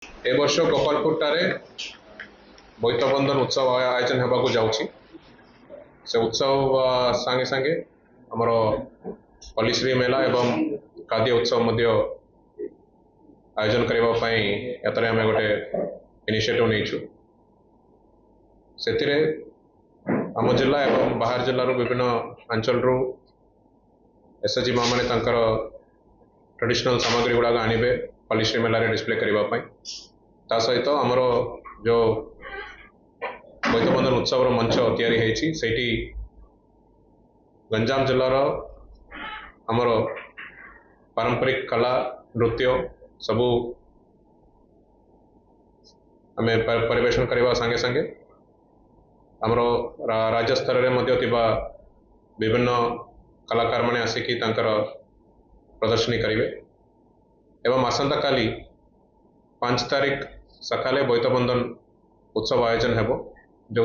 ए वर्ष गोपालपुर बोईत बंधन उत्सव आयोजन होगा जाऊँगी से उत्सव सांगे सांगे आमर पल्लीश्री मेला एवं खाद्य उत्सव आयोजन करने आम गोटे इनिशिएटिव नहीं से आम जिला एवं बाहर जिलूर विभिन्न अंचल एसएचजी माँ मैंने ट्रेडिशनल सामग्री गुड़ाक आनबे पल्लीश्री मेल डिस्प्ले करने सहित आमर जो बोईत बंधन उत्सव मंच या गंजाम जिलार आमर पारंपरिक कला नृत्य सबू आम परिवेशन करने सांगे सांगे आमर राज्य स्तर में विभिन्न कलाकार माने आसिकी प्रदर्शनी करेंगे एवं आसंता काली 5 तारीख सकाले बोईत बंधन उत्सव आयोजन हेबो जो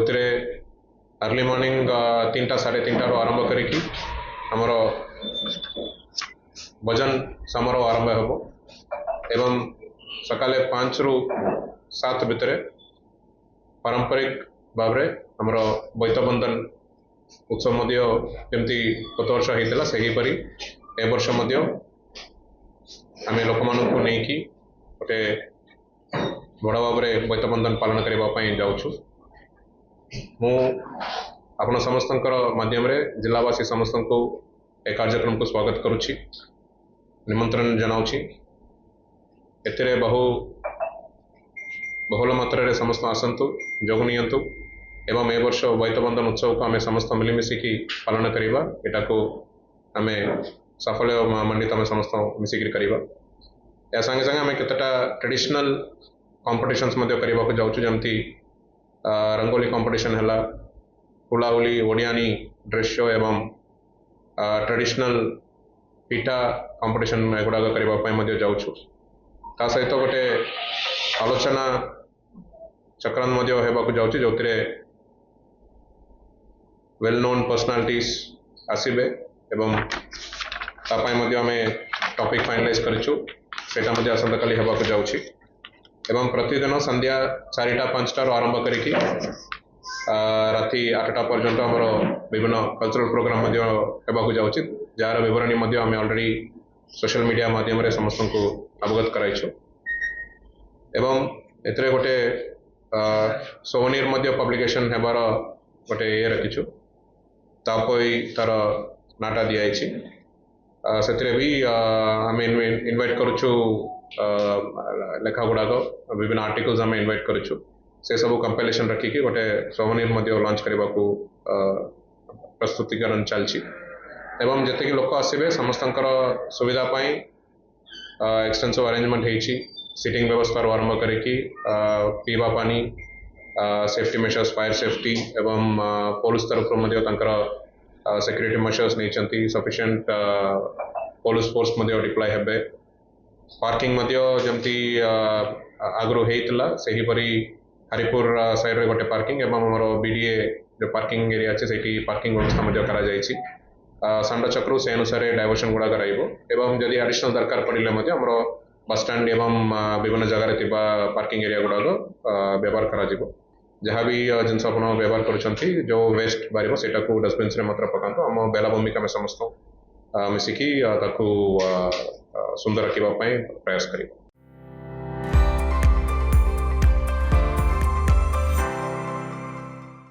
अर्ली मॉर्निंग 3टा 3:30 आरंभ करी आमर भजन समारोह आरंभ हेबो एवं सकाले 5 ରୁ 7 भितर पारंपरिक भाव में आमर बोईत बंधन उत्सव जमती गत वर्ष होता से हीपरी ए वर्ष आम लोक मान नहीं गोटे बड़ भाव में बोईत बंधन पालन करने जाऊँ मु आपण समस्त माध्यम जिलावासी समस्त को ए कार्यक्रम को स्वागत करुच्ची निमंत्रण जनाऊँगी एथिरे बहुल मात्रा समस्त आसतु जोग नियंतु एवं ए वर्ष बोईत बंधन उत्सव को आम समस्त मिलमिशिकी पालन करवा यहाँ को आम साफल्य मंडित आम समस्त मिसिक करवा या संगे संगे आम केतटा ट्रेडिशनल कॉम्पिटिशन्स करने को जाऊँ जमती रंगोली कंपटीशन है हुलाहुली ओडियानी ड्रेस शो एवं ट्रेडिशनल पिठा कंपटीशन एगुड़ाक करने जाऊँ ता सहित गोटे आलोचना चक्रांत होगा जाऊँ जो वेल नोन पर्सनालिटीज आसबे एवं आम टॉपिक फाइनलाइज करेटा आसंता काली होगा जाऊँ एवं प्रतिदिन संध्या 4टा 5टार आरंभ करी राति 8टा पर्यंत आमर विभिन्न कल्चरल प्रोग्राम होगा जाऊँ जार बरणी आम ऑलरेडी सोशल मीडिया माध्यम समस्त को अवगत कराइछु एवं एतरे गोटे सोवनिर पब्लिकेशन हेबार गोटे ये रखीचु तापोई तार नाटा दिखाई से भी आम इनवाइट करुचु लेखा गुड़ाक विभिन्न आर्टिकल्स आम इनवाइट करुचु से सब कंपाइलेशन रखिकी गोटे सोवनिर लॉन्च करने को प्रस्तुतिकरण चलची एवं जितकी लोक आसबे समस्त सुविधापी एक्सटेंसिव अरेंजमेंट होती सीटिंग व्यवस्था आरंभ करी पीवा पानी सेफ्टी मेजर्स फायर सेफ्टी एवं पुलिस तरफ सिक्योरिटी मेजर्स नहीं सफिशिएंट पुलिस फोर्स डिप्लॉय हेबे पार्किंग जमती आगु होता से हीपरी हरिपुर साइड रे गोटे पार्किंग एवं आमर बीडीए जो पार्किंग एरिया अच्छे से पार्किंग व्यवस्था करा सांडा चक्र से अनुसार डायवर्सन गुड़ा एवं जदि एडिशनल दरकार पड़े आमर बस स्टैंड एवं विभिन्न जगह पार्किंग एरिया गुड़ाक व्यवहार करा जहाँ भी जिनस आप व्यवहार कर जो वेस्ट बाहर से डस्टबिन से मात्र पकातु आम बेलाभूमि आम समस्त मिसिकी सुंदर रखापी प्रयास करें।